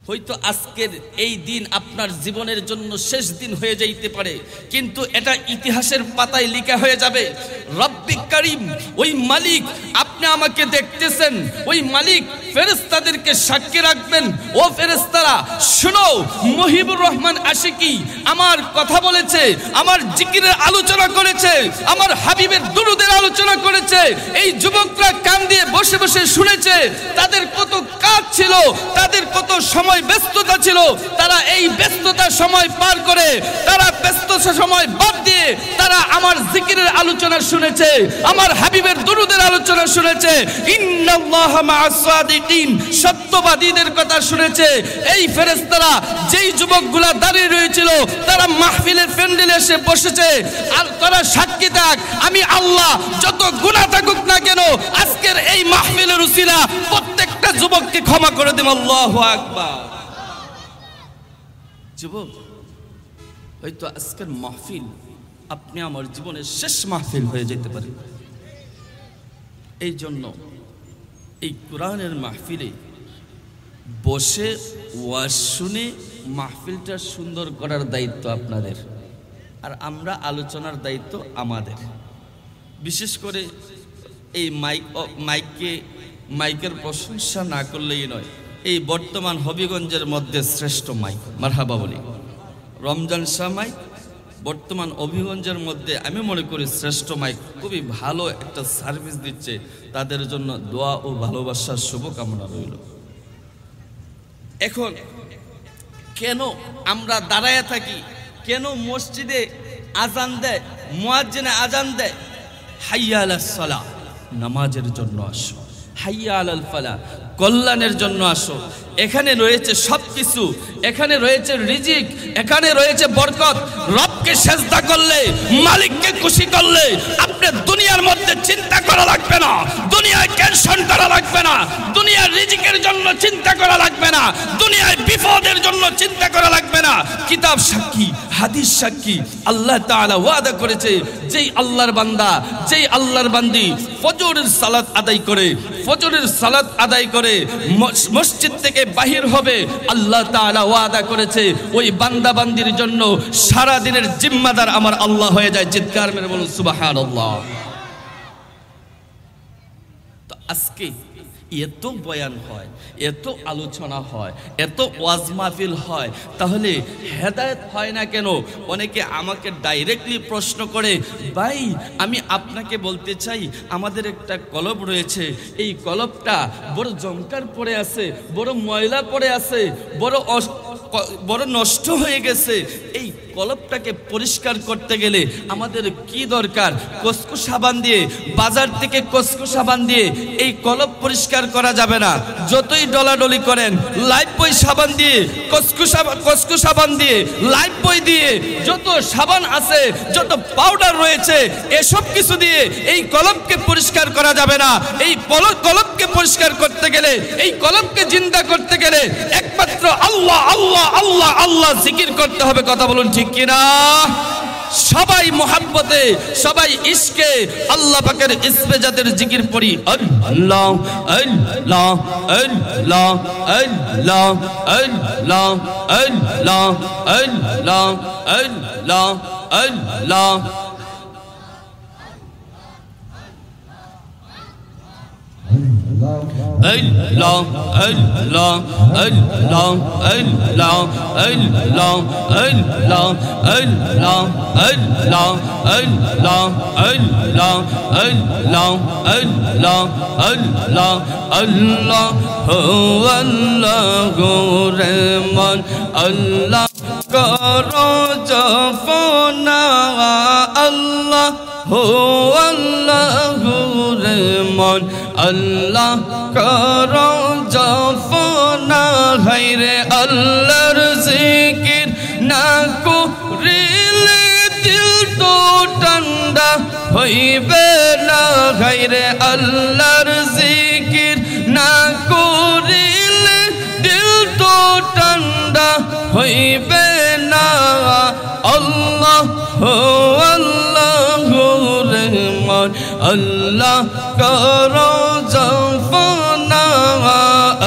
হয়তো আজকের এই দিন আপনার জীবনের জন্য শেষ দিন হয়ে যাইতে পারে, কিন্তু এটা ইতিহাসের পাতায় লেখা হয়ে যাবে। রব্বি করিম, ওই মালিক আপনি আমাকে দেখতেছেন, ওই মালিক ফেরেশতাদেরকে সাক্ষী রাখবেন। ও ফেরেশতারা শুনো, মহিবুর রহমান আশিকি আমার কথা বলেছে, আমার জিকিরের আলোচনা করেছে, আমার হাবিবের দুরুদের আলোচনা করেছে। এই যুবকরা কান দিয়ে বসে বসে শুনেছে। তাদের কত কাজ ছিল, তাদের কত সময় ব্যস্ততা ছিল, তারা এই ব্যস্ততার সময় পার করে, তারা ব্যস্ততা সময় বাদ দিয়ে তারা আমার জিকিরের আলোচনা শুনেছে, আমার হাবিবের দুরুদের আলোচনা শুনেছে। ইন্নাল্লাহা মা'আস সাদিকিন, সত্যবাদীদের কথা শুনেছে। এই ফেরেশতারা যেই যুবকগুলা দাঁড়িয়ে রয়েছিল, তারা মাহফিলের প্যান্ডেলে এসে বসেছে। আর তারা সাক্ষী থাক, আমি আল্লাহ যত গুনাহ থাকুক না কেন, আজকের এই মাহফিলের উসিলা প্রত্যেকটা যুবককে ক্ষমা করে দেব। আল্লাহু আকবার। যুবক, হয়তো আজকের মাহফিল আপনি আমার জীবনের শেষ মাহফিল হয়ে যেতে পারে। এই জন্য এই কোরআনের মাহফিলে বসে ওয়াজ শুনে মাহফিলটা সুন্দর করার দায়িত্ব আপনাদের, আর আমরা আলোচনার দায়িত্ব আমাদের। বিশেষ করে এই মাইকের প্রশংসা না করলেই নয়। এই বর্তমান হবিগঞ্জের মধ্যে শ্রেষ্ঠ মাইক, মারহাবা বলি, রমজান শাহ মাইক বর্তমান হবিগঞ্জের মধ্যে আমি মনে করি শ্রেষ্ঠ মাইক। খুবই ভালো একটা সার্ভিস দিচ্ছে, তাদের জন্য দোয়া ও ভালোবাসার শুভকামনা রইল। এখন কেন আমরা দাঁড়ায় থাকি, কেন মসজিদে আজান দেয়, মুয়াজ্জিনে আজান দেয়? হাইয়া আলাস সালাহ, নামাজের জন্য আসো। হাইয়া আলাল ফালাহ, কল্যাণের জন্য আসো। এখানে রয়েছে সবকিছু, এখানে রয়েছে রিজিক, এখানে রয়েছে বরকত। রবকে সেজদা করলে, মালিককে খুশি করলে আপনি দুনিয়ার মধ্যে চিন্তা করা লাগবে না, দুনিয়ায় টেনশন করা লাগবে না, দুনিয়ার রিজিকের জন্য চিন্তা করা লাগবে না, দুনিয়ায় বিপদের জন্য চিন্তা করা লাগবে না। কিতাব সাক্ষী, হাদিস সাক্ষী, আল্লাহ তাআলা ওয়াদা করেছে, যেই আল্লাহর বান্দা, যেই আল্লাহর বান্দি ফজরের সালাত আদায় করে, ফজরের সালাত আদায় করে মসজিদ থেকে বাহির হবে, আল্লাহ তাআলা ওয়াদা করেছে ওই বান্দা বান্দির জন্য সারা দিনের জিম্মাদার আমার আল্লাহ হয়ে যায়। চিৎকার মেরে বলুন সুবহানাল্লাহ। তো আজকে এত বয়ান হয়, এত আলোচনা হয়, এত ওয়াজ মাহফিল হয়, তাহলে হেদায়েত হয় না কেন? অনেকে আমাকে ডাইরেক্টলি প্রশ্ন করে, ভাই আমি আপনাকে বলতে চাই, আমাদের একটা কলব রয়েছে, এই কলবটা বড় জংকার পড়ে আছে, বড় ময়লা পড়ে আছে, বড় নষ্ট হয়ে গেছে। এই কলবটাকে পরিষ্কার করতে গেলে আমাদের কি দরকার? কসকো সাবান দিয়ে, বাজার থেকে কসকো সাবান দিয়ে এই কলব পরিষ্কার করা যাবে না। যতই ডলাডলি করেন, লাইফবয় সাবান দিয়ে, কসকো সাবান দিয়ে, লাইফবয় দিয়ে, যত সাবান আছে, যত পাউডার রয়েছে, এসব কিছু দিয়ে এই কলবকে পরিষ্কার করা যাবে না। এই কলবকে পরিষ্কার করতে গেলে, এই কলবকে জিন্দা করতে গেলে একমাত্র আল্লাহ আল্লাহ আল্লাহ আল্লাহ জিকির করতে হবে। কথা বলুন ঠিক কিনা? সবাই মোহাব্বতে, সবাই ইশকে আল্লাহ পাকের ইসমে জাতের জিকির পড়ি। আল্লাহ আল্লাহ আল্লাহ আল্লাহ আল্লাহ আল্লাহ আল্লাহ আল্লাহ আল্লাহ। Allah Allah Allah Allah Allah Allah Allah Allah Allah Allah Allah Allah Allah Allah Allahu Rahman Allah karo jafona Allah Allahu Rahman Allah karo jafona haire Allahর জিকির না করিলে দিল তো ঠান্ডা হইবে না। হাইরে আল্লাহর জিকির না করিলে দিল তো ঠান্ডা হইবে না। আল্লাহ আল্লাহু রহমান আল্লাহ করো জাফনা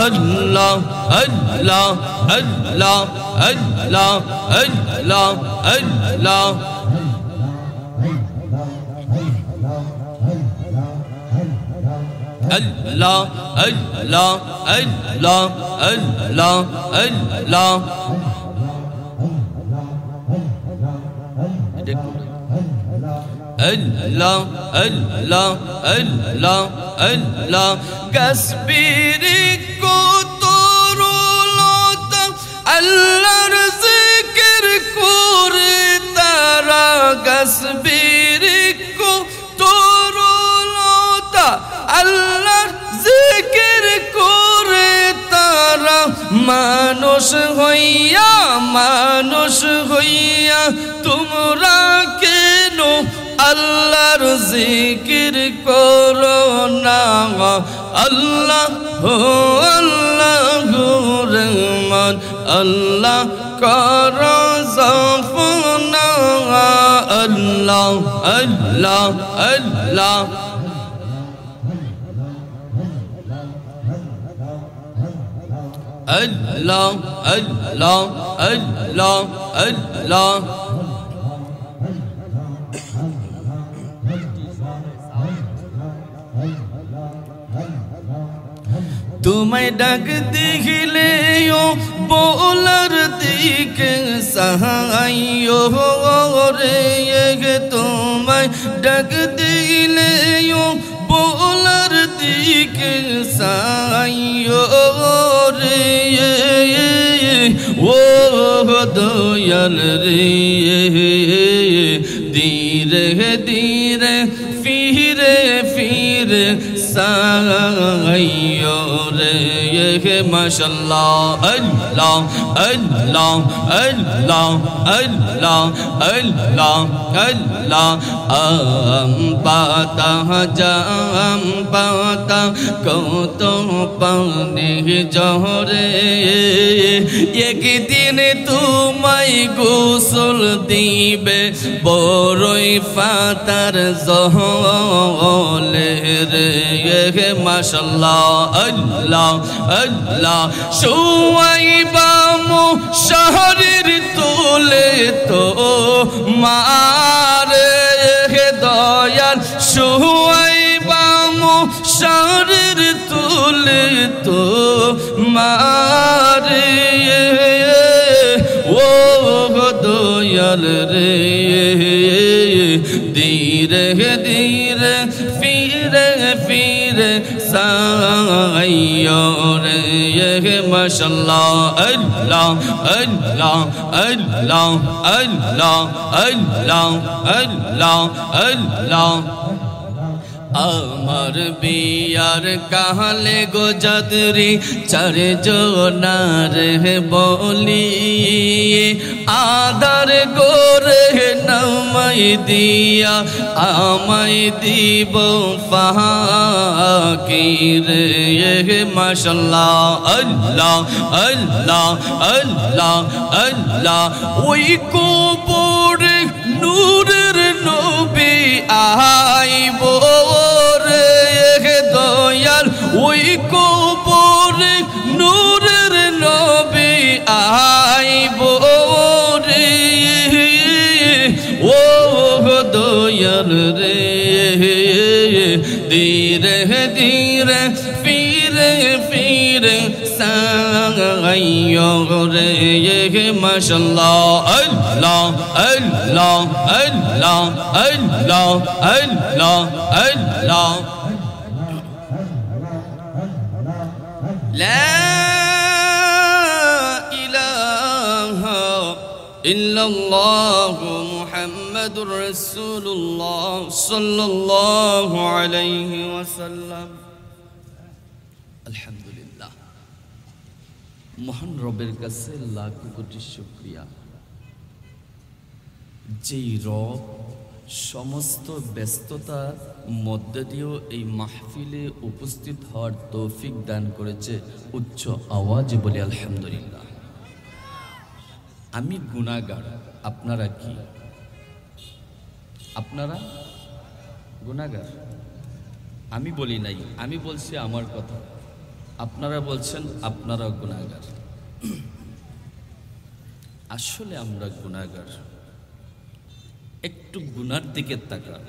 আল্লাহ আল্লাহ আল্লাহ আল্লাহ আল্লাহ আল্লাহ Allah Allah Allah Allah Allah Allah Allah Allah Allah kasbiri ko torulota Allah'r zikr kore tara kasbiri ko torulota আল্লাহর জিকির করে তারা মানুষ হইয়া তোমরা কেন আল্লাহর জিকির করো না আল্লাহ হো আল্লাহ রহমান আল্লাহ করো জাফনা আল্লাহ আল্লাহ আল্লাহ Allah Allah Allah Allah तुम्हें डग दिखले यो बोलर दिख सहायो रे ये तुम्हें डग दिखले यो बोलर दिख सहायो रे वो दयाल रे धीरे धीरे फिरे फिरे सायो रे ये माशाल्लाह अल्लाह अल्लाह अल्लाह अल्लाह अल्लाह अल्लाह आम पाता কত পানি জহরে এক দিন তোমায় গোসল দিবে বড়ই পাতার জহলে রে মাশাআল্লাহ আল্লাহ আল্লাহ শুয়াইবা মুশাহরির তোলে তো মারে দয়াল শুয়াইবা মুশাহরির তোলে তো মারে ও দয়াল রে ধীরে ধীরে फिरे फिरे सायो रे ये माशाल्लाह अल्लाह अल्लाह अल्लाह अल्लाह अल्लाह अल्लाह अल्लाह আমার বিয়ার কাহালে গো যাদরি চার জনার বলি আদার গোরে নামাই দিয়া আমায় দিব ফাকির মাশাআল্লাহ আল্লাহ আল্লাহ আল্লাহ আল্লাহ ওই কবরে নূরের নবী আইব দয়াল ওই কবরে নূরের নবী আইব রে ও দয়াল রে ধীরে ধীরে ফিরে ফিরে সাইयो রে মাশাআল্লাহ আল্লাহ আল্লাহ আল্লাহ আল্লাহ আল্লাহ আল্লাহ لا إله إلا الله محمد رسول الله صلى الله عليه وسلم الحمد لله মহান রবের কাছে লাখ কোটি শুকরিয়া যেই রব সমস্ত ব্যস্ততার মধ্যে দিয়েও এই মাহফিলে উপস্থিত হওয়ার তৌফিক দান করেছে উচ্চ আওয়াজে বলি আলহামদুলিল্লাহ আমি গুনাহগার আপনারা কি আপনারা গুনাহগার আমি বলি নাই আমি বলছি আমার কথা আপনারা বলছেন আপনারা গুনাহগার আসলে আমরা গুনাহগার। একটু গুনার দিকে তাকান।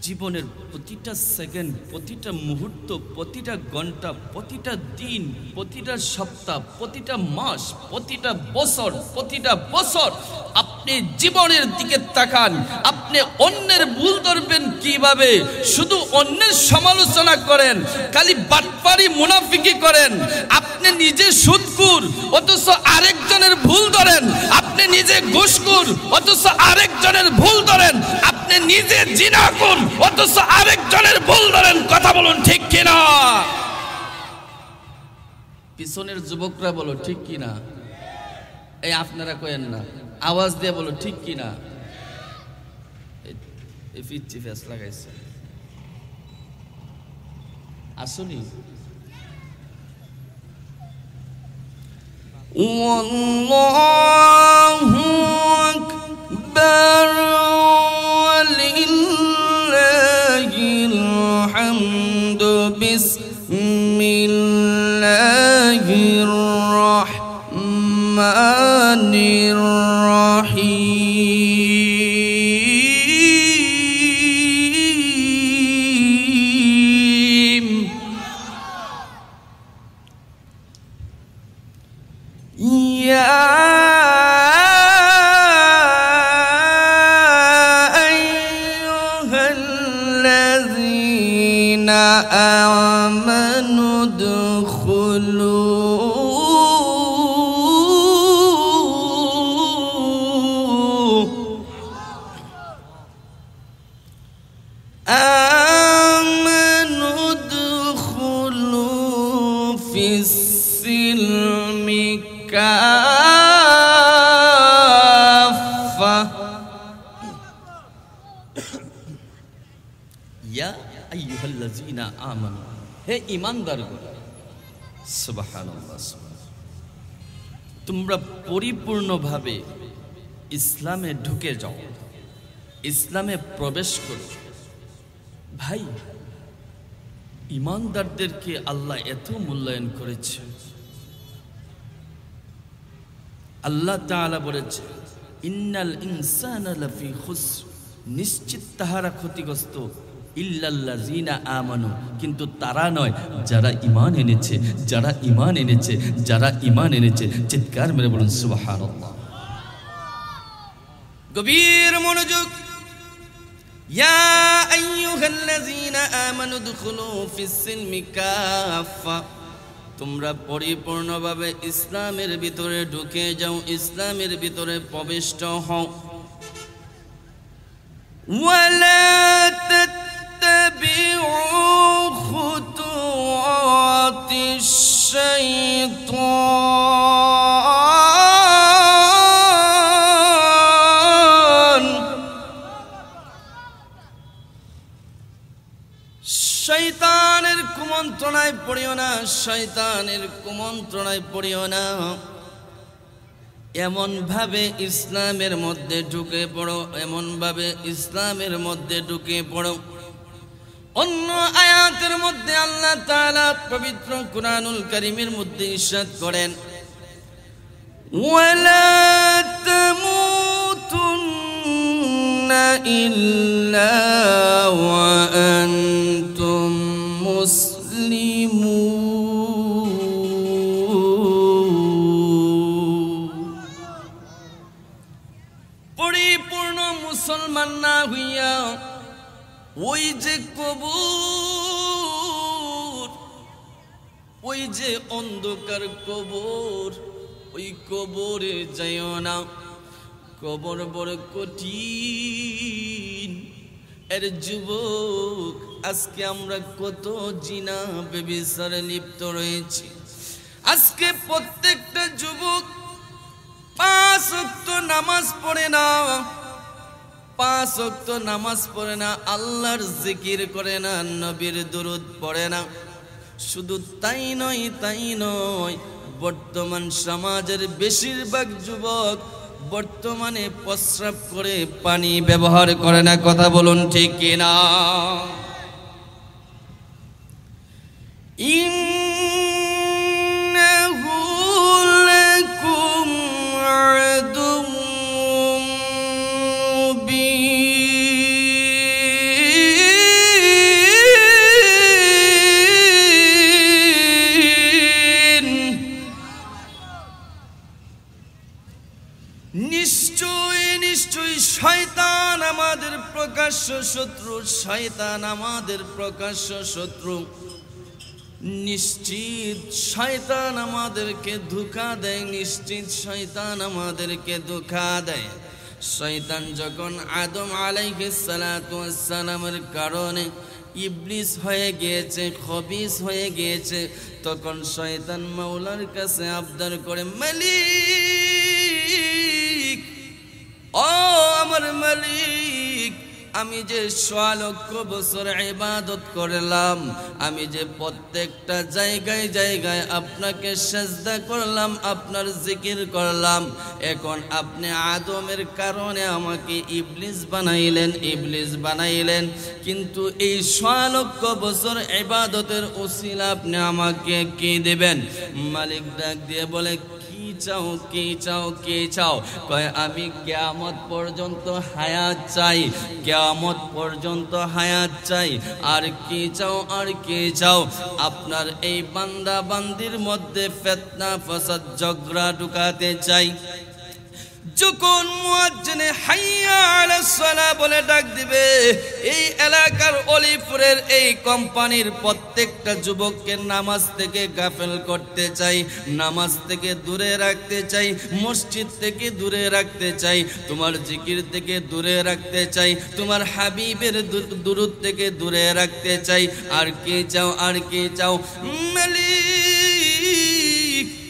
জীবনের প্রতিটা সেকেন্ড, প্রতিটা মুহূর্ত, প্রতিটা ঘন্টা, প্রতিটা দিন, প্রতিটা সপ্তাহ, প্রতিটা মাস, প্রতিটা বছর আপনি জীবনের দিকে তাকান। আপনি অন্যের ভুল ধরবেন কিভাবে? শুধু অন্যের সমালোচনা করেন, খালি বাটপারি মুনাফিকি করেন। আপনি নিজে সুদখোর অথচ আরেকজনের ভুল ধরেন। আপনি নিজে ঘুষখোর অথচ আরেকজনের ভুল ধরেন। আপনি নিজে জিনাখোর অথচ আরেকজনের ভুল ধরেন। কথা বলুন ঠিক কিনা? পিছনের যুবকরা বলো ঠিক কিনা? এই আপনারা কয়েন না, আওয়াজ দিয়ে বলো ঠিক কিনা? এই ফিচ্ছি ফেস লাগাইছে আসুনি। আল্লাহু আকবার ওয়ালিল্লাহিল হামদু বিসমিল্লাহির রাহমানির রাহিম। ইয়া আইয়ুহাল্লাযীনা আমানু উদখুলু ফিস-সিলমি কাফা। ইয়া আইয়ুহাল্লাযীনা আমানু, হে ঈমানদারগণ। সুবহানাল্লাহ। তোমরা পরিপূর্ণভাবে ইসলামে ঢুকে যাও, ইসলামে প্রবেশ করো। ভাই, ঈমানদারদেরকে আল্লাহ এত মূল্যায়ন করেছে। আল্লাহ তাআলা বলেছে, ইন্নাল ইনসানা লাফি খুসর, নিশ্চিত তাহারা ক্ষতিগ্রস্ত, ইল্লাল্লাযীনা আমানু, কিন্তু তারা নয় যারা ঈমান এনেছে, যারা ঈমান এনেছে, যারা ঈমান এনেছে। চিৎকার মেরে বলুন সুবহানাল্লাহ। গভীর মনোযোগ। ইয়া আইয়ুহাল্লাযীনা আমানু উদখুলু ফিস-সিলমি কাফা, তোমরা পরিপূর্ণভাবে ইসলামের ভিতরে ঢুকে যাও, ইসলামের ভিতরে প্রবিষ্ট হও। ওয়ালা তাত্তাবিউ খুতুওয়াতিশ শাইতান, শয়তানের কুমন্ত্রণায় পড়িও না, শয়তানের কুমন্ত্রণায় পড়িও না। এমন ভাবে ইসলামের মধ্যে ঢুকে পড়ো, এমন ভাবে ইসলামের মধ্যে ঢুকে পড়ো। অন্য আয়াতের মধ্যে আল্লাহ তাআলা পবিত্র কুরআনুল কারীমের মধ্যে ইরশাদ করেন, ওয়ালা তামুতুন্না ইল্লা ওয়া আনতুম মুসলিমুন। পরিপূর্ণ মুসলমান না হইয়া ওই যে কবর, ওই যে অন্ধকার কবর, ওই কবরে যাইও না। কবর বড় কঠিন। এর যুবক, আজকে আমরা কত জিনা ব্যভিচারে লিপ্ত রয়েছি। আজকে প্রত্যেকটা যুবক 5 ওয়াক্ত নামাজ পড়ে না, 5 ওয়াক্ত নামাজ পড়ে না, আল্লাহর জিকির করে না, নবীর দুরূদ পড়ে না। শুধু তাই নয়, তাই নয়, বর্তমান সমাজের বেশিরভাগ যুবক বর্তমানে প্রস্রাব করে পানি ব্যবহার করে না। কথা বলুন ঠিক কিনা? ইন্নাহু লাকুম শয়তান আমাদের প্রকাশ্য শত্রু, শয়তান আমাদের প্রকাশ্য শত্রু। নিশ্চিত শয়তান আমাদেরকে ধোঁকা দেয়, নিশ্চিত শয়তান আমাদেরকে ধোঁকা দেয়। শয়তান যখন আদম আলাইহিস সালাতু ওয়াস সালামের কারণে ইবলিস হয়ে গিয়েছে, খবিস হয়ে গিয়েছে, তখন শয়তান মাওলার কাছে আবদার করে, মালিক, ও আমার মালিক, আমি যে 6 লক্ষ বছর ইবাদত করলাম, আমি যে প্রত্যেকটা জায়গায় জায়গায় আপনাকে সিজদা করলাম, আপনার জিকির করলাম, এখন আপনি আদমের কারণে আমাকে ইবলিস বানাইলেন, ইবলিস বানাইলেন, কিন্তু এই 6 লক্ষ বছর ইবাদতের উসিলা আপনি আমাকে কি দিবেন? মালিক ডাক দিয়ে বলে, কি চাও, কি চাও, কি চাও? কয়, আমি কিয়ামত পর্যন্ত হায়াত চাই, কিয়ামত পর্যন্ত হায়াত চাই। আর কি চাও, আর কি চাও? আপনার এই বান্দা বান্দির মধ্যে ফিতনা ফাসাদ ঝগড়া ঢুকাতে চাই। যখন মুয়াজ্জিনে হাইয়া আলাস সালাহ বলে ডাক দিবে, এই এলাকার অলিপুরের এই কোম্পানির প্রত্যেকটা যুবককে নামাজ থেকে গাফেল করতে চাই, নামাজ থেকে দূরে রাখতে চাই, মসজিদ থেকে দূরে রাখতে চাই, তোমার জিকির থেকে দূরে রাখতে চাই, তোমার হাবিবের দুরূদ থেকে দূরে রাখতে চাই। আর কি চাও, আর কি চাও? মালিক,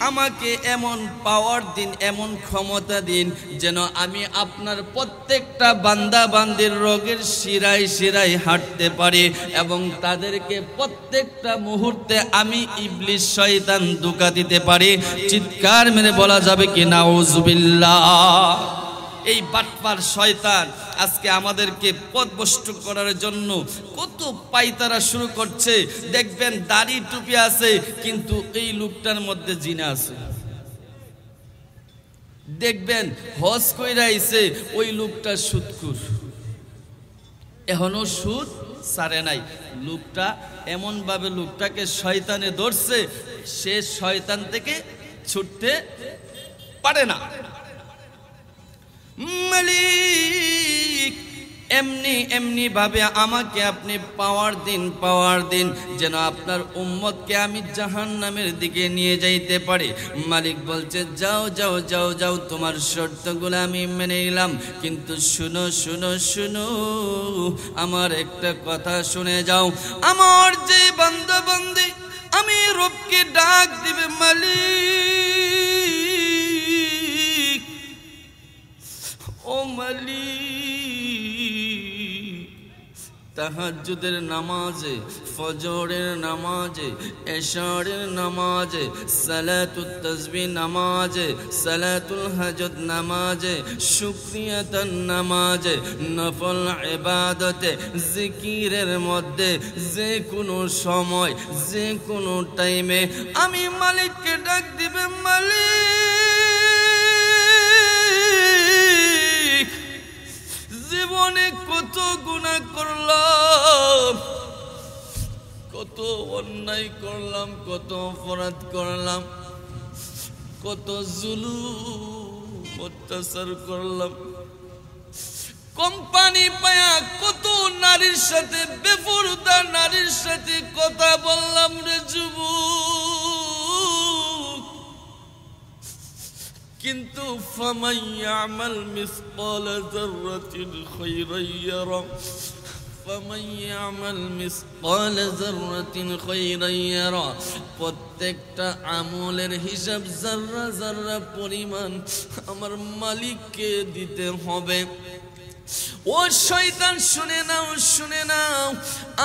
আমাকে এমন পাওয়ার দিন, এমন ক্ষমতা দিন, যেন আমি আপনার প্রত্যেকটা বান্দা বান্দির রোগের শিরায় শিরায় হাঁটতে পারি, এবং তাদেরকে প্রত্যেকটা মুহূর্তে আমি ইবলিস শয়তান ধোঁকা দিতে পারি। চিৎকার মেরে বলা যাবে কি নাউজুবিল্লাহ? এই বাটপার শয়তান আজকে আমাদেরকে পথভ্রষ্ট করার জন্য কত পায়তারা শুরু করছে। দেখবেন দাড়ি টুপি আছে, কিন্তু এই লোকটার মধ্যে জিনা আছে। দেখবেন হজ কইরা আইছে, ওই লোকটা সুদখোর, এখনো সুদ ছাড়ে নাই। লোকটা এমন ভাবে লোকটাকে শয়তানে ধরছে, সে শয়তান থেকে ছুটতে পারে না। মালিক, এমনি এমনি ভাবে আমাকে আপনি পাওয়ার দিন, পাওয়ার দিন, যেন আপনার উম্মতকে আমি জাহান্নামের দিকে নিয়ে যাইতে পারি। মালিক বলছে, যাও যাও যাও যাও, তোমার শর্তগুলো আমি মেনে নিলাম, কিন্তু শুনো শুনো শুনো, আমার একটা কথা শুনে যাও। আমার যে বান্দা বান্দি আমি রবকে ডাক দিবে, মালিক, ও মালিক, তাহাজ্জুদের নামাজে, ফজরের নামাজে, এশারের নামাজে, সালাতুত তাসবিহ নামাজে, সালাতুল হাজত নামাজে, শুকরিয়াতান নামাজে, নফল ইবাদতে, জিকিরের মধ্যে, যে কোনো সময়, যে কোনো টাইমে আমি মালিককে ডাক দিবে, মালিক, জীবনে কত গুনাহ করলাম, কত অন্যায় করলাম, কত অপরাধ করলাম, কত জুলুম অত্যাচার করলাম, কোম্পানি পায়া কত নারীর সাথে, বেপরদা নারীর সাথে কথা বললাম রে যুবক, কিন্তু ফামান ইয়ামাল মিসকালা যাররাতিন খায়রান ইয়ারা, ফামান ইয়ামাল মিসকালা যাররাতিন খায়রান ইয়ারা। প্রত্যেকটা আমলের হিসাব যাররা যাররা পরিমাণ আমার মালিককে দিতে হবে। ও শয়তান, শুনে নাও, শুনে নাও,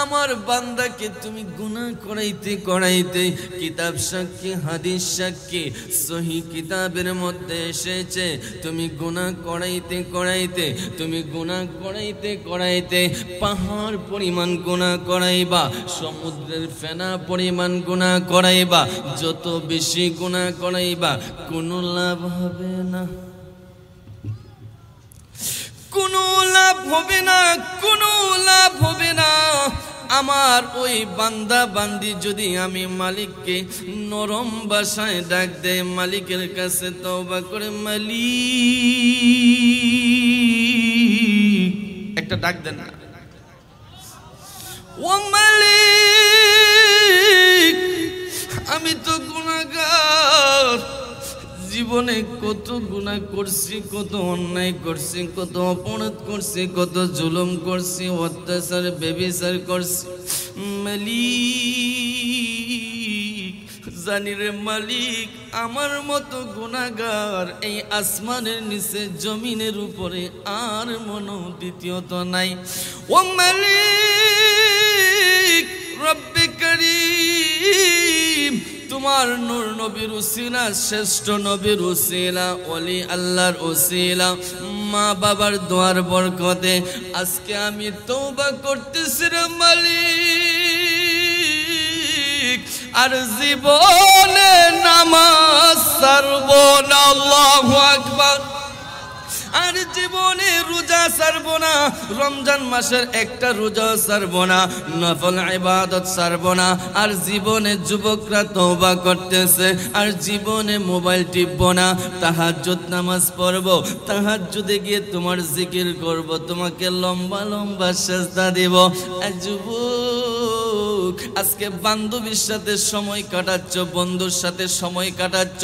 আমার বান্দাকে তুমি গুনাহ করাইতে করাইতে, কিতাব সাক্ষী, হাদিস সাক্ষী, সহিহ কিতাবের মধ্যে এসেছে, তুমি গুনাহ করাইতে করাইতে, তুমি গুনাহ করাইতে করাইতে পাহাড় পরিমাণ গুনাহ করাইবা, সমুদ্রের ফেনা পরিমাণ গুনাহ করাইবা, যত বেশি গুনাহ করাইবা কোনো লাভ হবে না, কোনো লাভ হবে না, কোনো লাভ হবে না। আমার ওই বান্দা বান্দি যদি আমি মালিককে নরম ভাষায় ডাক দেয়, মালিকের কাছে তওবা করে, মালিক একটা ডাক দেন না। ও মালিক, আমি তো গুনাহগার, জীবনে কত গুনাহ করছি, কত অন্যায় করছি, কত অপরাধ করছি, কত জুলুম করছি, অত্যাচার ব্যভিচার করছি। মালিক, জানি রে মালিক, আমার মতো গুনাহগার এই আসমানের নিচে জমিনের উপরে আর মনো দ্বিতীয়ত নাই। ও মালিক রব্বে করিম, তোমার নূর নবীর উসিলা, শ্রেষ্ঠ নবীর উসিলা, ওলি আল্লাহর উসিলা, মা বাবার দোয়ার বরকতে আজকে আমি তওবা করতেছি রে মালিক, আর জীবনে নামাজ ছাড়ব না। আল্লাহু আকবার। আর জীবনে রোজা ছাড়ব না, রমজান মাসের একটা রোজা ছাড়ব না, নফল ইবাদত ছাড়ব না। আর জীবনে যুবকরা তওবা করতেছে, আর জীবনে মোবাইল টিপব না, তাহাজ্জুদ নামাজ পড়ব, তাহাজ্জুদে গিয়ে তোমার জিকির করব, তোমাকে লম্বা লম্বা সেজদা দেব। যুবক, আজকে বান্ধবীর সাথে সময় কাটাচ্ছ, বন্ধুর সাথে সময় কাটাচ্ছ,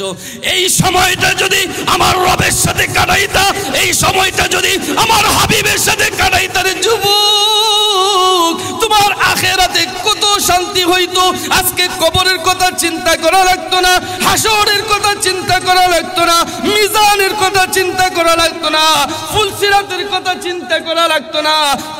এই সময়টা যদি আমার রবের সাথে কাটাইতা, এই সময়টা যদি আমার হাবিবের সাথে কাটাইতা রে যুবক, তোমার আখিরাতে কত শান্তি হইতো। আজকে কবরের কথা চিন্তা করা লাগতো না, হাসরের কথা চিন্তা করা লাগতো না, মিজানের কথা চিন্তা করা লাগতো না, ফুলসিরাতের কথা চিন্তা করা লাগতো না,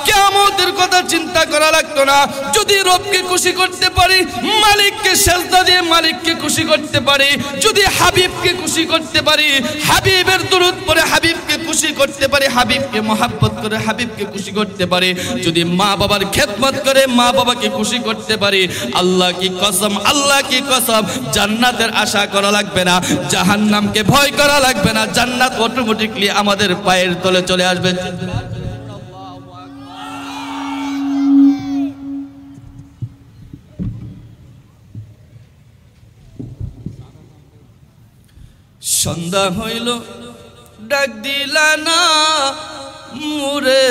কিয়ামতের কথা চিন্তা করা লাগতো না। যদি রবকে খুশি করতে পারি, মালিককে সেজদা দিয়ে মালিককে খুশি করতে পারি, যদি হাবিবকে খুশি করতে পারি, হাবিবের দুরূদ পড়ে হাবিবকে খুশি করতে পারি, হাবিবকে মহব্বত করে হাবিবকে খুশি করতে পারি, যদি মা বাবার খেদমত করে মা বাবাকে খুশি করতে পারি, আল্লাহ কি কসম, আল্লাহ কি কসম, জান্নাতের আশা করা লাগবে না, জাহান্নামকে ভয় করা লাগবে না, জান্নাত অটোমেটিকলি আমাদের পায়ের তলে চলে আসবে। সন্ধ্যা হইল ডাক দিলা না মুরে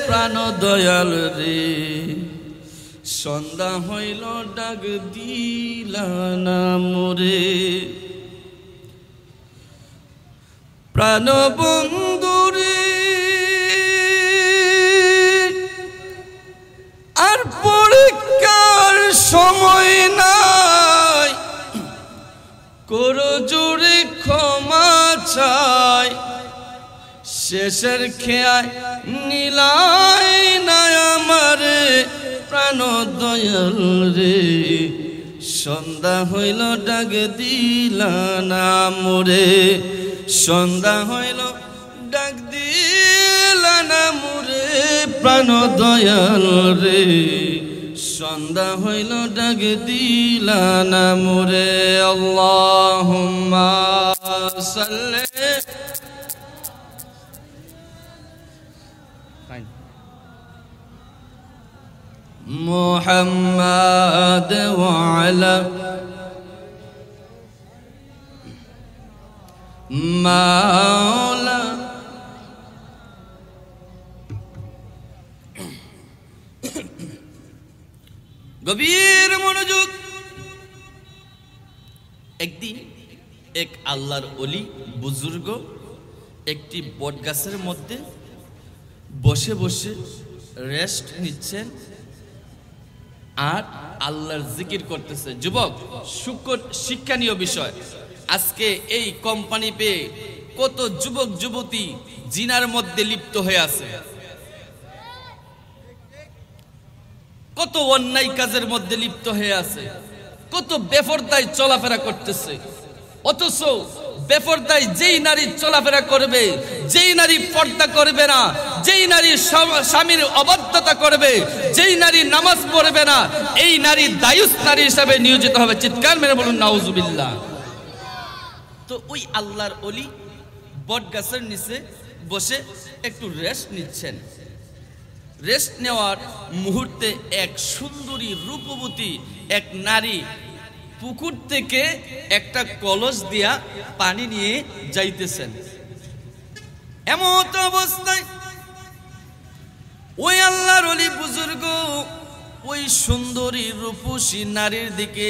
প্রাণ দয়াল রে, সন্ধ্যা হইল ডাক দিলা না মুরে প্রাণ বন্ধুরে, আর পরীক্ষার সময় নাই, করো জোরে ক্ষমা চাই, শেষের খেয়ায় নীলাই না আমারে প্রাণ দয়াল রে, সন্ধ্যা হইল ডাক দিলা না মোরে, সন্ধ্যা হইল ডাক দিলা না মোরে প্রাণ দয়াল রে, সন্ধ্যা হইল ডাক দিলা না মোরে। আল্লাহুম্মা সাল্লি মুহাম্মাদ ওয়া আলা মাওলা। গভীর মনোযোগ। একদিন এক আল্লাহর ওলি বুজুর্গ একটি বট গাছের মধ্যে বসে বসে রেস্ট নিচ্ছেন আর আল্লাহর জিকির করতেছে। যুবক, শিক্ষণীয় বিষয়। আজকে এই কোম্পানি পেয়ে কত যুবক যুবতী জিনার মধ্যে লিপ্ত হয়ে আছে, কত অন্যায় কাজের মধ্যে লিপ্ত হয়ে আছে, কত বেপরদায় চলাফেরা করতেছে। অথচ বেপরদায় যেই নারী চলাফেরা করবে, যেই নারী পর্দা করবে না, যেই নারী স্বামীর অবাধ্যতা করবে, যেই নারী নামাজ পড়বে না, এই নারী দায়ুস নারী হিসাবে নিয়োজিত হবে। চিৎকার মেরে বলুন নাউজুবিল্লাহ। তো ওই আল্লাহর ওলি বট গাছের নিচে বসে একটু রেস্ট নিচ্ছেন। রেস্ট নেওয়ার মুহূর্তে এক সুন্দরী রূপবতী এক নারী পুকুর থেকে একটা কলস দিয়া পানি নিয়ে যাইতেছেন। এমত অবস্থায় ওই আল্লাহর ওলি বুজুর্গ ওই সুন্দরী রূপসী নারীর দিকে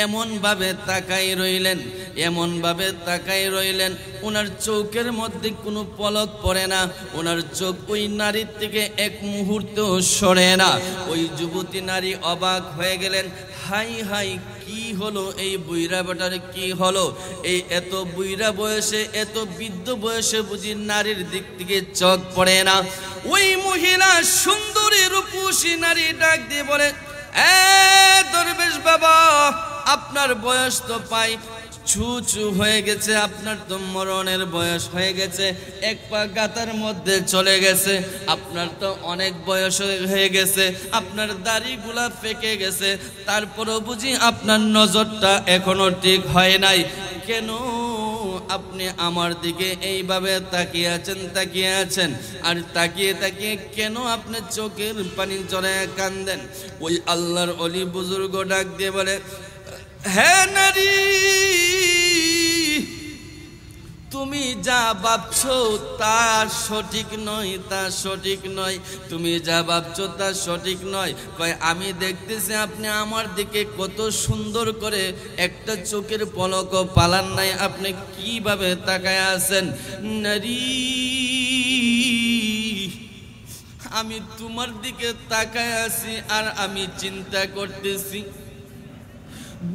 এমনভাবে তাকাই রইলেন, এমনভাবে তাকাই রইলেন, ওনার চোখের মধ্যে কোনো পলক পড়ে না, ওনার চোখ ওই নারীর থেকে এক মুহূর্ত সরে না। ওই যুবতী নারী অবাক হয়ে গেলেন, হাই হাই কি হলো, এই বুইরা বেটার কি হলো, এই এত বুইরা বয়সে এত বৃদ্ধ বয়সে বুঝি নারীর দিক থেকে চোখ পড়ে না। ওই মহিলা সুন্দরী রূপসী নারী ডাক দিয়ে বলে, দরবেশ বাবা, আপনার বয়স তো পাই ছুচু হয়ে গেছে, আপনার তো মরণের বয়স হয়ে গেছে, এক পা গাতার মধ্যে চলে গেছে, আপনার তো অনেক বয়স হয়ে গেছে, আপনার দাড়িগুলা পেকে গেছে, তারপরও বুঝি আপনার নজরটা এখনো ঠিক হয় নাই, কেন আপনি আমার দিকে এইভাবে তাকিয়ে আছেন, আর তাকিয়ে তাকিয়ে কেন আপনি চোখের পানি জড়ায় কান্দেন? ওই আল্লাহর ওলি বুজুর্গ ডাক দিয়ে বলে, হে নারী, তুমি যা ভাবছো তা সঠিক নয়, তা সঠিক নয়, তুমি যা ভাবছো তা সঠিক নয়। কয় আমি দেখতেছি আপনি আমার দিকে কত সুন্দর করে একটা চোখের পলকও পালান নাই, আপনি কিভাবে তাকায় আছেন? নারী, আমি তোমার দিকে তাকায় আছি আর আমি চিন্তা করতেছি,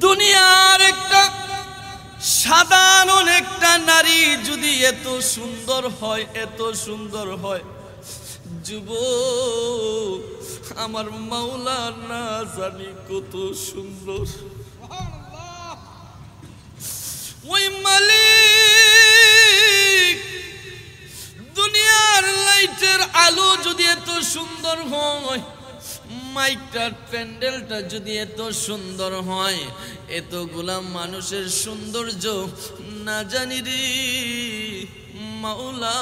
দুনিয়ার একটা সাধারণ একটা নারী যদি এত সুন্দর হয়, এত সুন্দর হয়, যুবক আমার মাওলা না জানি কত সুন্দর। ওই মালিক দুনিয়ার লাইটের আলো যদি এত সুন্দর হয়, মাইকটার প্যান্ডেলটা যদি এত সুন্দর হয়, এতগুলা মানুষের সৌন্দর্য না জানি রে মাওলা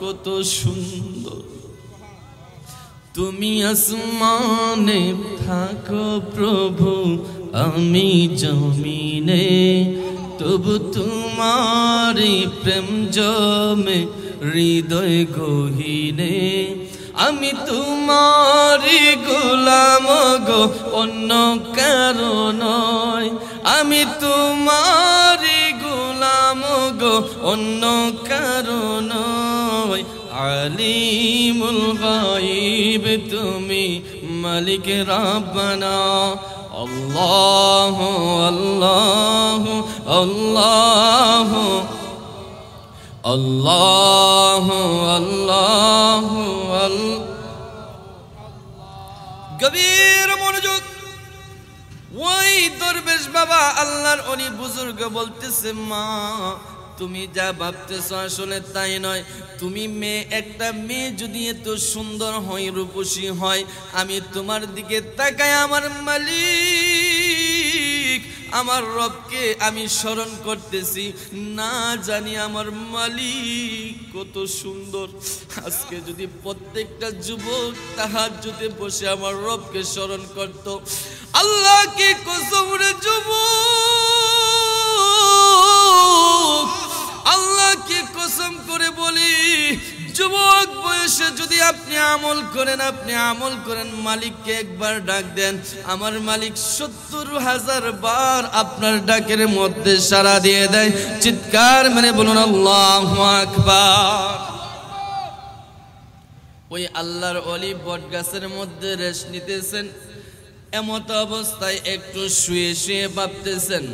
কত সুন্দর। তুমি আসমানে থাকো প্রভু, আমি জমিনে, তবু তোমারি প্রেম জমে হৃদয় গহীনে। আমি তোমারি গোলাম গো, অন্য কারো নয়, আমি তোমারি গোলাম গো, অন্য কারো নয়। আলিমুল গায়ব তুমি, মালিক রাব্বানা, আল্লাহ আল্লাহ আল্লাহ আল্লাহ আল্লাহ। গভীর মনোযোগ। ওই দরবেশ বাবা আল্লাহর ওলি বুজুর্গ বলতেছে, মা তুমি যা ভাবতেছো আসলে তাই নয়, তুমি একটা মেয়ে যদি এত সুন্দর হয়, রূপসী হয়, আমি তোমার দিকে তাকাই আমার মালিক আমার রবকে আমি স্মরণ করতেছি, না জানি আমার মালিক কত সুন্দর। আজকে যদি প্রত্যেকটা যুবক তাহাজ্জুদে বসে আমার রবকে স্মরণ করত, আল্লাহকে কসম রে যুবক, আল্লাহকে কসম করে বলি, যুবক বয়সে যদি আপনি আমল করেন, মালিককে একবার ডাক দেন, আমার মালিক ৭০,০০০ বার আপনার ডাকের মধ্যে সাড়া দিয়ে দেয়। চিৎকার মেরে বলুন আল্লাহু আকবার। ওই আল্লাহর ওলি বট গাছের মধ্যে রেস্ট নিতেছেন, এমত অবস্থায় একটু শুয়ে শুয়ে ভাবতেছেন,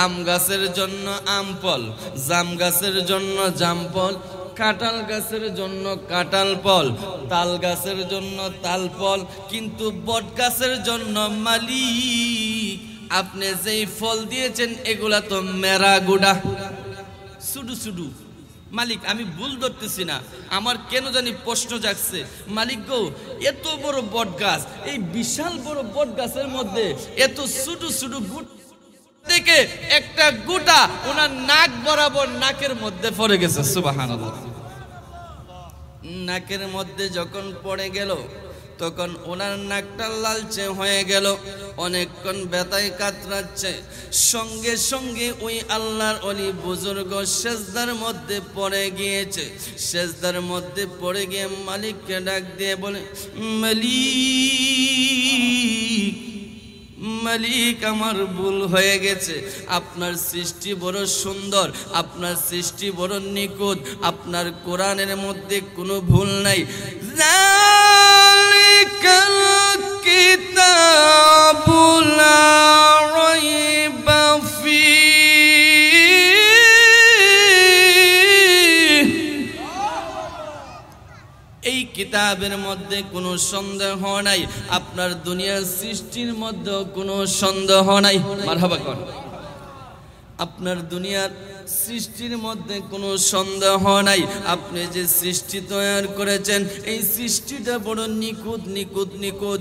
আম গাছের জন্য আম ফল, জাম গাছের জন্য জাম ফল, কাঁঠাল গাছের জন্য কাঁঠাল ফল, তাল গাছের জন্য তাল ফল, কিন্তু বট গাছের জন্য মালিক আপনি যেই ফল দিয়েছেন এগুলা তো মেরা গুড়া, শুধু শুধু। মালিক আমি ভুল ধরতেছি না, আমার কেন জানি প্রশ্ন জাগছে, মালিক গো এত বড় বট গাছ, এই বিশাল বড় বট গাছের মধ্যে এত ছোট ছোট গুট থেকে একটা গুটা ওনার নাক বরাবর নাকের মধ্যে পড়ে গেছে। সুবহানাল্লাহ। নাকের মধ্যে যখন পড়ে গেল, তখন ওনার নাকটা লালচে হয়ে গেল, অনেকক্ষণ ব্যথায় কাতরাচ্ছে। সঙ্গে সঙ্গে ওই আল্লাহর ওলি বুজুর্গ সেজদার মধ্যে পড়ে গিয়েছে। সেজদার মধ্যে পড়ে গিয়ে মালিককে ডাক দিয়ে বলে, মালিক, মালিক, আমার ভুল হয়ে গেছে। আপনার সৃষ্টি বড় সুন্দর, আপনার সৃষ্টি বড় নিখুঁত, আপনার কোরআনের মধ্যে কোনো ভুল নাই। যালিকাল কিতাবু লা রাইবা ফীহি, এই কিতাবের মধ্যে কোনো সন্দেহ নাই, আপনার দুনিয়ার সৃষ্টির মধ্যে কোনো সন্দেহ নাই। মারহাবা কর। আপনার দুনিয়ার সৃষ্টির মধ্যে কোনো সন্দেহ নাই। আপনি যে সৃষ্টি তৈরি করেছেন এই সৃষ্টিটা বড় নিখুঁত নিখুঁত নিখুঁত।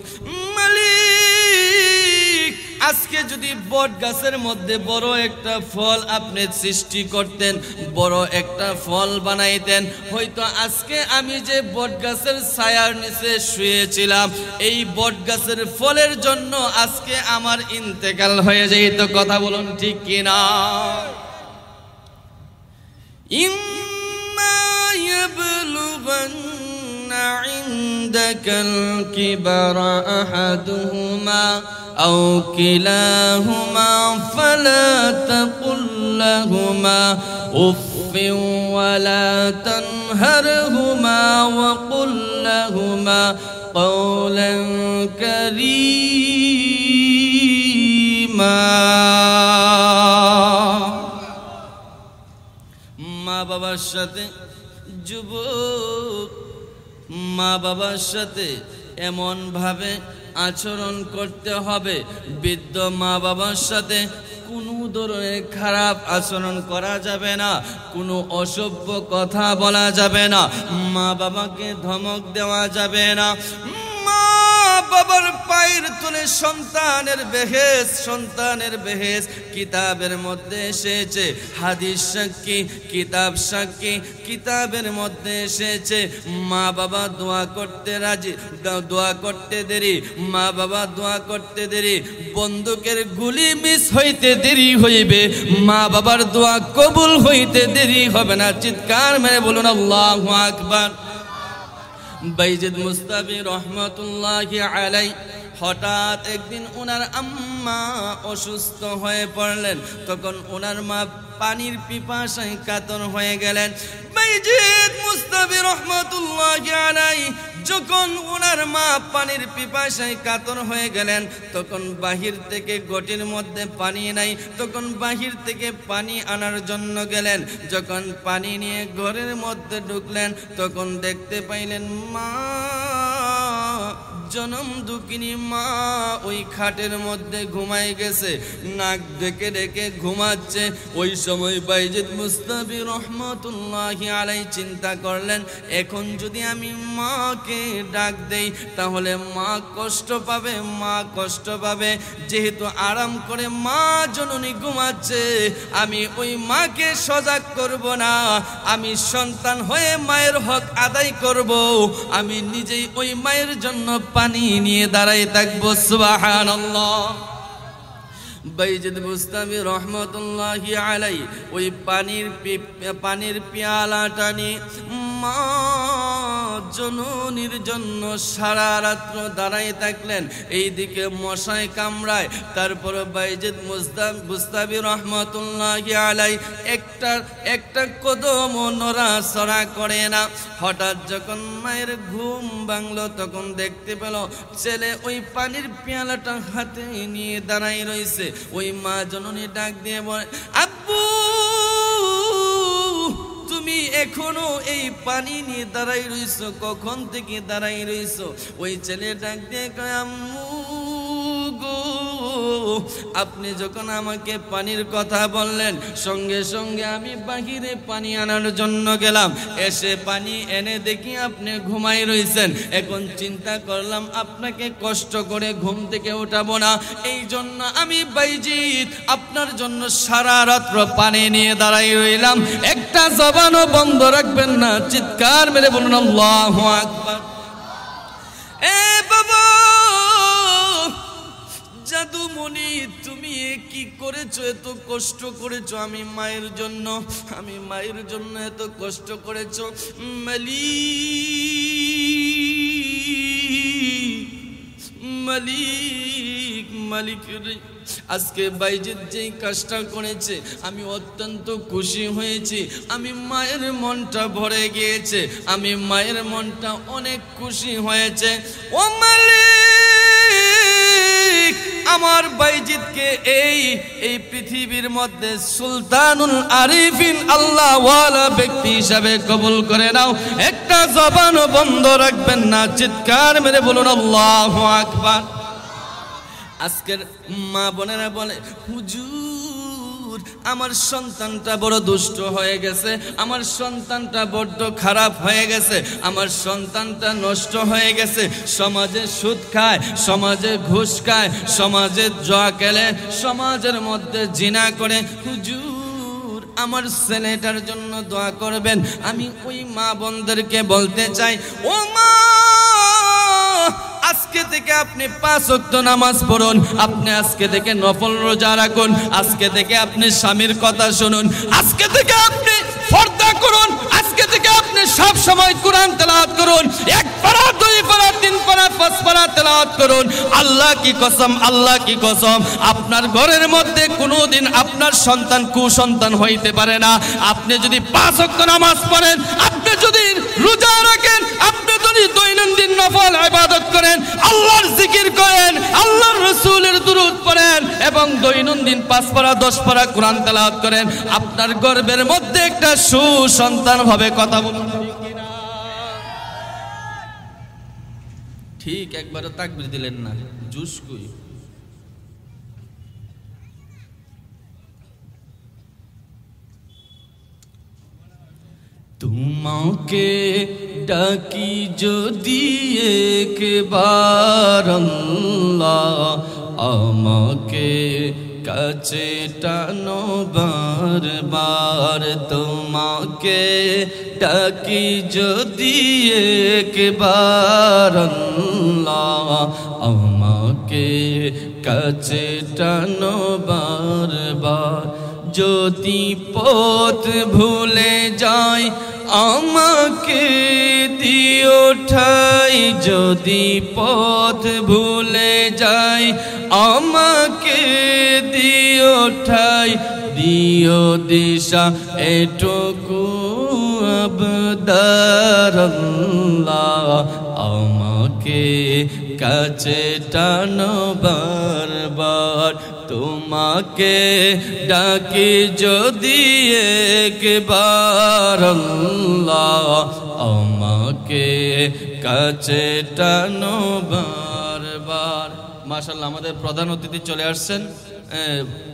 মালিক, আজকে যদি বট গাছের মধ্যে বড় একটা ফল আপনি সৃষ্টি করতেন, বড় একটা ফল বানাইতেন, হয়তো আজকে আমি যে বট গাছের ছায়ার নিচে শুয়েছিলাম এই বট গাছের ফলের জন্য আজকে আমার ইন্তেকাল হয়ে যেত। কথা বলুন ঠিক কিনা? ইম্মা ইয়াবলুগান্না ইনদাকাল কিবারা আহাদুহুমা আও কিলাহুমা ফালা তাকুল লাহুমা উফফিন ওয়ালা তানহারহুমা ওয়া কুল লাহুমা কওলান কারীমা। মা বাবার সাথে যুবক, মা বাবার সাথে এমন ভাবে আচরণ করতে হবে, বৃদ্ধ মা বাবার সাথে কোনো ধরনের খারাপ আচরণ করা যাবে না, কোনো অসভ্য কথা বলা যাবে না, মা বাবাকে ধমক দেওয়া যাবে না। মা বাবার পায়ের তলে সন্তানের বেহেস, সন্তানের বেহেস কিতাবের মধ্যে এসেছে। হাদিস সাক্ষী, কিতাব সাক্ষী, কিতাবের মধ্যে এসেছে। মা বাবা দোয়া করতে রাজি, দোয়া করতে দেরি, মা বাবা দোয়া করতে দেরি, বন্দুকের গুলি মিস হইতে দেরি হইবে, মা বাবার দোয়া কবুল হইতে দেরি হবে না। চিৎকার মেরে বলুন আল্লাহু আকবার। বাইজিদ মুস্তাবি রহমতুল্লাহি আলাই হঠাৎ একদিন ওনার আম্মা অসুস্থ হয়ে পড়লেন। তখন ওনার মা পানির পিপাসায় কাতর হয়ে গেলেন। বাইজিদ মুস্তাবি রহমতুল্লাহি আলাই যখন ওনার মা পানির পিপাসায় কাতর হয়ে গেলেন, তখন বাহির থেকে ঘটির মধ্যে পানি নাই, তখন বাহির থেকে পানি আনার জন্য গেলেন। যখন পানি নিয়ে ঘরের মধ্যে ঢুকলেন, তখন দেখতে পাইলেন মা, জনম দুঃখিনী মা ওই খাটের মধ্যে ঘুমাই গেছে, নাক ডেকে ডেকে ঘুমাচ্ছে। ওই সময় বাইজিদ মুস্তাবি রহমতুল্লাহি আলাই চিন্তা করলেন, এখন যদি আমি মাকে ডাক দেই তাহলে মা কষ্ট পাবে, মা কষ্ট পাবে। যেহেতু আরাম করে মা জননী ঘুমাচ্ছে, আমি ওই মাকে সজাগ করব না, আমি সন্তান হয়ে মায়ের হক আদায় করব, আমি নিজেই ওই মায়ের জন্য পানি নিয়ে দাঁড়ায় থাকবো। সুবহানাল্লাহ। বাইজিদ মুস্তাবি রহমতুল্লাহি আলাই ওই পানির পেয়ালাটা নিয়ে মা জননীর জন্য সারা রাত্র দাঁড়াই থাকলেন। এইদিকে মশায় কামড়ায়। তারপর বাইজিদ মুস্তাবি রহমতুল্লাহি আলাই একটা কদম নড়াচড়া করে না। হঠাৎ যখন মায়ের ঘুম ভাঙলো, তখন দেখতে পেল ছেলে ওই পানির পেয়ালাটা হাতে নিয়ে দাঁড়াই রয়েছে। ওই মা জননী ডাক দিয়ে বলে, আব্বু তুমি এখনো এই পানি নিয়ে দাঁড়াই রইছো, কখন থেকে দাঁড়াই রইছো? ওই ছেলে ডাক দিয়ে কয়, আম্মু গো, আপনি যখন আমাকে পানির কথা বললেন, সঙ্গে সঙ্গে আমি বাহিরে পানি আনার জন্য গেলাম। এসে পানি এনে দেখি আপনি ঘুমাই রইছেন। এখন চিন্তা করলাম আপনাকে কষ্ট করে ঘুম থেকে উঠাবো না, এই জন্য আমি বাইজিদ আপনার জন্য সারা রাত্র পানি নিয়ে দাঁড়াই রইলাম। একটা জবানও বন্ধ রাখবেন না। চিৎকার মেরে বলুন আল্লাহু আকবার। বাবা জাদুমণি, তুমি কি করেছো, এত কষ্ট করেছো আমি মায়ের জন্য, আমি মায়ের জন্য এত কষ্ট করেছো। মালিক রে, আজকে বাইজিৎ যেই কাজটা করেছে আমি অত্যন্ত খুশি হয়েছি, আমি মায়ের মনটা ভরে গিয়েছে, আমি মায়ের মনটা অনেক খুশি হয়েছে। ও মালিক, আমার বাইজিৎকে এই পৃথিবীর মধ্যে সুলতানুল আরিফিন আল্লাহ ওয়ালা ব্যক্তি হিসাবে কবুল করে নাও। একটা জবানও বন্ধ রাখবেন না, চিৎকার মেরে বলুন আল্লাহু আকবার। আজকের মা বোনেরা বলে, হুজুর আমার সন্তানটা বড় দুষ্ট হয়ে গেছে, আমার সন্তানটা বড্ড খারাপ হয়ে গেছে, আমার সন্তানটা নষ্ট হয়ে গেছে, সমাজে সুদ খায়, সমাজে ঘুষ খায়, সমাজে জুয়া খেলে, সমাজের মধ্যে জিনা করে। হুজুর আমার ছেলেটার জন্য দোয়া করবেন। আমি ওই মা বোনদেরকে বলতে চাই, ও মা আজকে থেকে আপনি 5 ওয়াক্ত নামাজ পড়ুন, আপনি আজকে থেকে নফল রোজা রাখুন, আজকে থেকে আপনি স্বামীর কথা শুনুন, আজকে থেকে আপনি পর্দা করুন, আজকে থেকে আপনি সব সময় কোরআন তেলাওয়াত করুন, 1 পারা 2 পারা 3 পারা 5 পারা তেলাওয়াত করুন। আল্লাহ কি কসম, আল্লাহ কি কসম, আপনার ঘরের মধ্যে কোনোদিন আপনার সন্তান কুসন্তান হইতে পারে না। আপনি যদি 5 ওয়াক্ত নামাজ পড়েন, আপনি যদি রোজা রাখেন, আপনি যদি দৈনন্দিন নফল ইবাদত করেন, আল্লাহর জিকির করেন, আল্লাহর রাসূলের দুরূদ পড়েন এবং দৈনন্দিন 5 পারা 10 পারা কোরআন তেলাওয়াত করেন, আপনার গর্ভের মধ্যে একটা সুসন্তান হবে। কথা বলুন ঠিক কিনা? ঠিক একবারও তাকবীর দিলেন না, জুস কই? তোমাকে ডাকি যদি একবার আল্লাহ, আমাকে কাছে টানো বারবার। তোমাকে ডাকি যদি একবার আল্লাহ, আমাকে কাছে টানো বারবার। যদি পথ ভুলে যাই আমাকে দিও ঠাই, যদি পথ ভুলে যাই আমাকে দিও ঠাই, দিও দিশা এটুকু আবদার আল্লাহ, আমাকে কাছে টানো বারবার। তোমাকে ডাকি যদি একবার আল্লাহ, আমাকে কাছে টানো বারবার। মাশাআল্লাহ, আমাদের প্রধান অতিথি চলে আসছেন,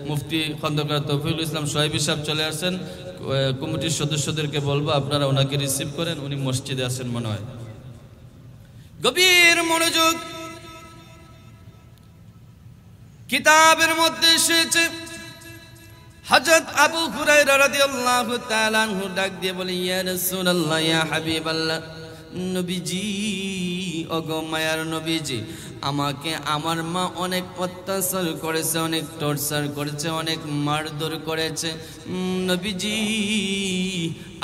মুফতি খন্দকার তৌফিকুল ইসলাম সোহাইবি সাহেব চলে আসছেন। কমিটির সদস্যদেরকে বলবো আপনারা ওনাকে রিসিভ করেন, উনি মসজিদে আছেন মনে হয়। গভীর মনোযোগ। কিতাবের মধ্যে এসেছে হযরত আবু হুরায়রা রাদিয়াল্লাহু তাআলা আনহু ডাক দিয়ে বলে, ইয়া রাসূলুল্লাহ, ইয়া হাবিবাল্লাহ, নবীজি, ওগো মায়ার নবীজি, আমাকে আমার মা অনেক অত্যাচার করেছে, অনেক টর্চার করেছে, অনেক মারধর করেছে। নবীজি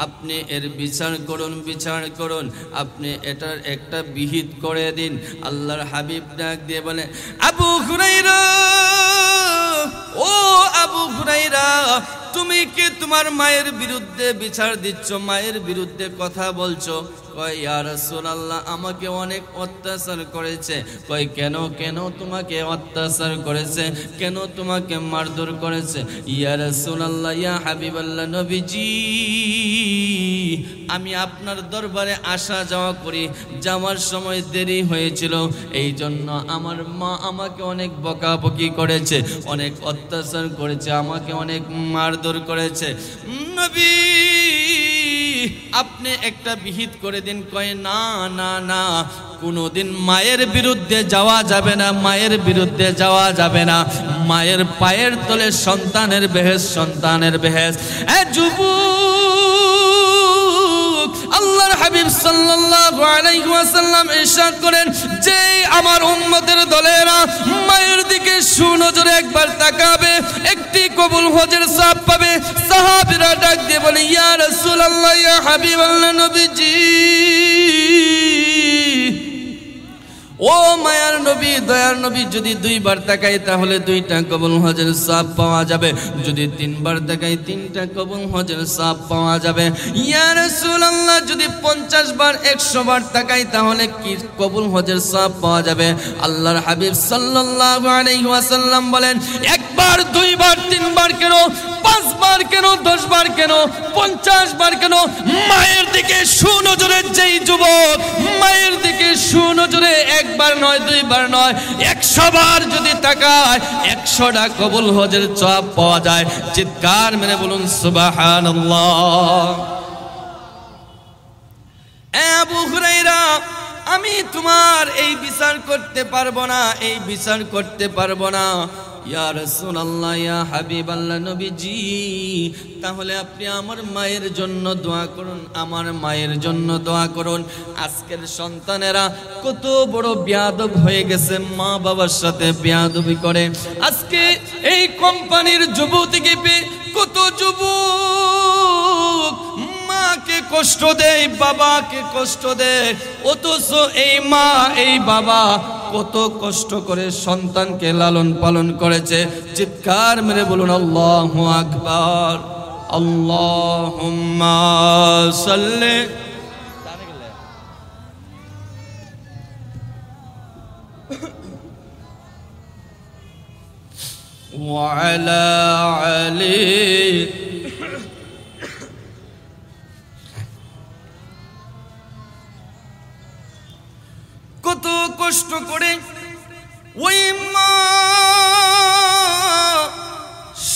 আপনি এর বিচার করুন, বিচার করুন, আপনি এটার একটা বিহিত করে দিন। আল্লাহর হাবিব ডাক দিয়ে বলে, আবু হুরায়রা, ও আবু হুরায়রা, তুমি কি তোমার মায়ের বিরুদ্ধে বিচার দিচ্ছ, মায়ের বিরুদ্ধে কথা বলছো? কয়, ইয়া রাসূলুল্লাহ, আমাকে অনেক অত্যাচার করেছে। কয়, কেন কেন তোমাকে অত্যাচার করেছে, কেন তোমাকে মারধর করেছে? ইয়া রাসূলুল্লাহ, ইয়া হাবিবাল্লাহ, নবীজি, আমি আপনার দরবারে আসা যাওয়া করি, যাওয়ার সময় দেরি হয়েছিল, এই জন্য আমার মা আমাকে অনেক বকাবকি করেছে, অনেক অত্যাচার করেছে, আমাকে অনেক মারধর করেছে। নবী আপনি একটা বিহিত করে দিন। কয়, না না না, কোনোদিন মায়ের বিরুদ্ধে যাওয়া যাবে না, মায়ের বিরুদ্ধে যাওয়া যাবে না। মায়ের পায়ের তলে সন্তানের বেহেশ, সন্তানের বেহেশ। যুবক, আল্লাহর হাবিব সাল্লাল্লাহু আলাইহি ওয়াসাল্লাম ইরশাদ করেন, যে আমার উম্মতের দলেরা মায়ের দিকে সুনজরে একবার তাকাবে একটি কবুল হজের সওয়াব পাবে। সাহাবীরা ডাক দিয়ে বলে, ইয়া রাসূলুল্লাহ, ইয়া হাবিবাল্লাহ, নবীজি, ও মায়ার নবী, দয়ার নবী, যদি দুইবার তাকাই তাহলে দুইটা কবুল হজের সওয়াব পাওয়া যাবে, যদি তিনবার তাকাই তিনটা কবুল হজের সওয়াব পাওয়া যাবে। ইয়া রাসূলুল্লাহ, যদি 50 বার 100 বার তাকাই তাহলে কি কবুল হজের সওয়াব পাওয়া যাবে? আল্লাহর হাবিব সাল্লাল্লাহু আলাইহি ওয়াসাল্লাম বলেন, একবার, দুইবার, তিনবার কেন, 5 বার কেন, 10 বার কেন, 50 বার কেন? মায়ের দিকে সুনজরে যেই যুবক মায়ের দিকে সুনজরে একবার নয়, দুইবার নয়, 100 বার যদি তাকায় 100টা কবুল হজের সওয়াব পাওয়া যায়। চিৎকার মেরে বলুন সুবহানাল্লাহ। আবু হুরায়রা, আমি তোমার এই বিচার করতে পারবো না, এই বিচার করতে পারবো না। ইয়া রাসূলুল্লাহ, ইয়া হাবিবাল্লাহ, নবীজি, তাহলে আপনি আমার মায়ের জন্য দোয়া করুন, আমার মায়ের জন্য দোয়া করুন। আজকের সন্তানেরা কত বড় বেয়াদব হয়ে গেছে, মা বাবার সাথে বেয়াদবি করে। আজকে এই কোম্পানির যুবতীকে পেয়ে কত যুবক মাকে কষ্ট দেয়, বাবাকে কষ্ট দেয়, অথচ এই মা এই বাবা কত কষ্ট করে সন্তানকে লালন পালন করেছে। চিৎকার মেরে বলুন আল্লাহু আকবার। আল্লাহুম্মা সাল্লি ওয়া আলা আলি। কত কষ্ট করে ওই মা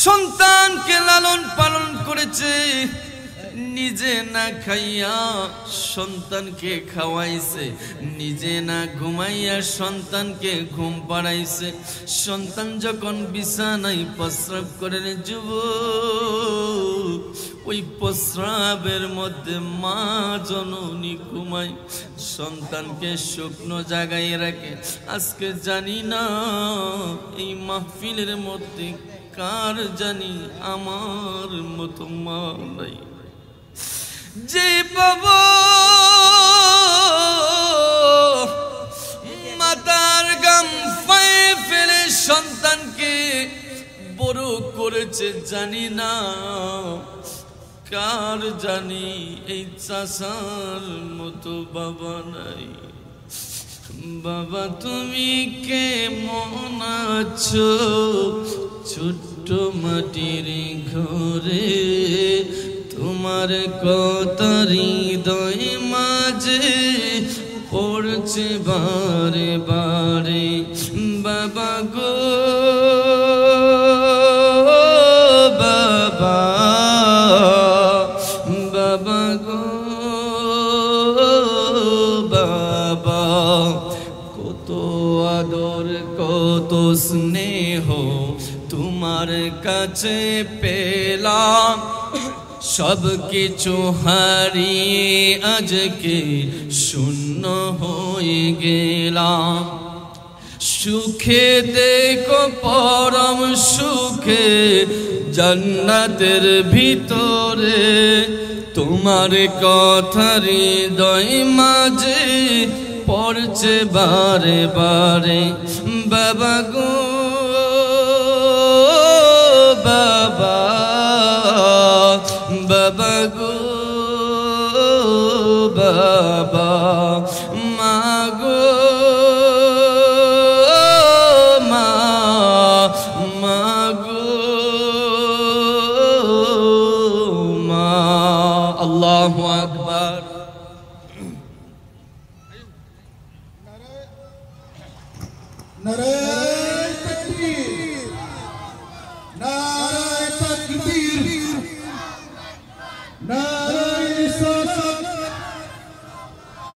সন্তানকে লালন পালন করেছে, নিজে না খাইয়া সন্তানকে খাওয়াইছে, নিজে না ঘুমাইয়া সন্তানকে ঘুম পাড়াইছে। সন্তান যখন বিছানায় প্রস্রাব করে, যুবক ওই প্রস্রাবের মধ্যে মা জননী ঘুমায়, সন্তানকে শুকনো জায়গায় রাখে। আজকে জানি না এই মাহফিলের মধ্যে কার জানি আমার মতো মা নাই, যে বাবা মাতার গাম পায়ে ফেলে সন্তানকে বড় করেছে। জানি না কার জানি এই চাচার মতো বাবা নাই। বাবা তুমি কেমন আছো? ছোট্ট মাটির ঘরে তোমার কথা হৃদয় মাঝে পড়ছে বারে বারে। বাবা গো বাবা, বাবা গো বাবা, কত আদর কত স্নেহ তোমার কাছে পেলাম, সব কিছু হারিয়ে আজকে শূন্য হয়ে গেলাম। সুখে দেখো পরম সুখে জান্নাতের ভিতরে, তোমার কথা হৃদয় মাঝে পড়ছে বারে বারে। বাবা গো বাবা, বাবা গো বাবা, মা গো মা, মা গো মা। আল্লাহু আকবার। নারে